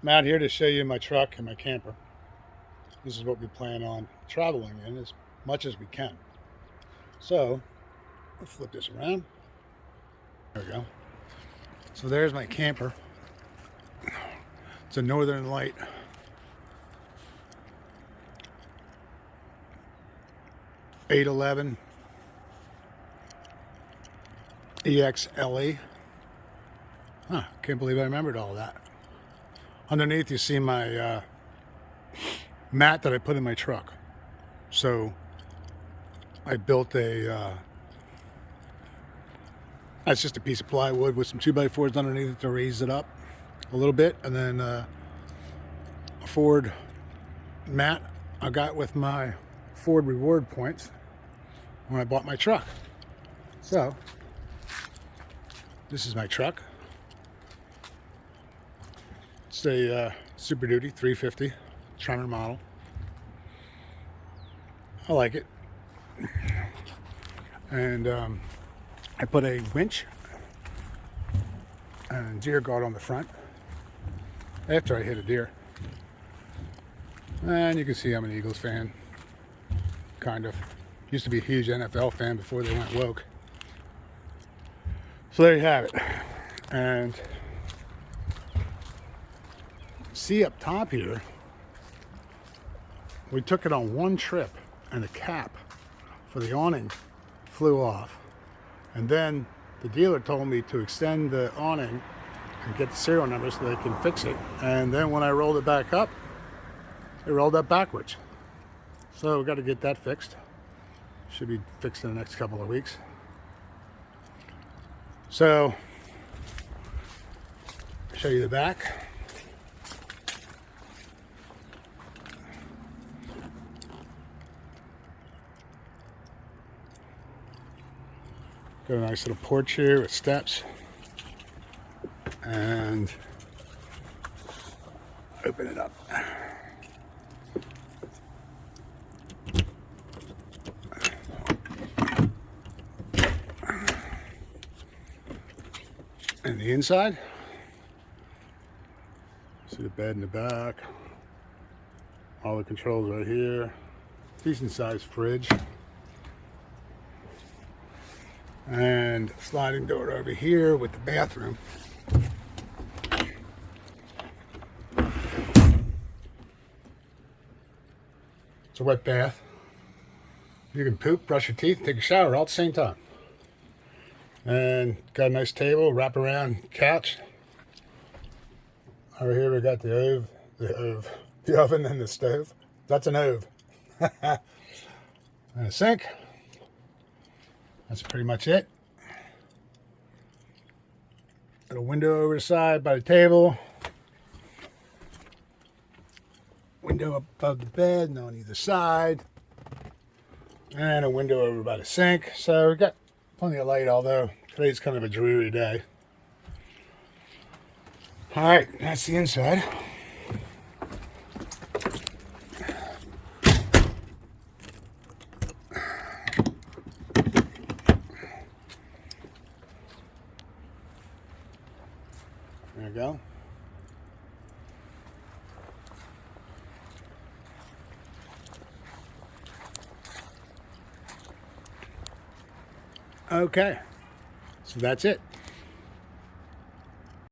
I'm out here to show you my truck and my camper. This is what we plan on traveling in as much as we can. So, I'll flip this around. There we go. So there's my camper. It's a Northern Lite. '811 EXLE. Can't believe I remembered all that. Underneath you see my mat that I put in my truck. So I built a, that's just a piece of plywood with some 2x4s underneath it to raise it up a little bit. And then a Ford mat I got with my Ford reward points when I bought my truck. So this is my truck. It's a SuperDuty 350 Tremor model. I like it. And I put a winch and deer guard on the front after I hit a deer. And you can see I'm an Eagles fan. Kind of. Used to be a huge NFL fan before they went woke. So there you have it. And see up top here, we took it on one trip and the cap for the awning flew off. And then the dealer told me to extend the awning and get the serial number so they can fix it. And then when I rolled it back up, it rolled up backwards. So we got to get that fixed. Should be fixed in the next couple of weeks. So, I'll show you the back. Got a nice little porch here with steps. And open it up. And the inside, see the bed in the back, all the controls right here, decent sized fridge, and a sliding door over here with the bathroom. It's a wet bath. You can poop, brush your teeth, take a shower all at the same time. And got a nice table, wrap around couch. Over here we got the oven and the stove. That's an oven. And a sink. That's pretty much it. Got a window over the side by the table. Window above the bed and on either side. And a window over by the sink. So we got plenty of light, although today's kind of a dreary day. All right, that's the inside. There you go. Okay, so that's it.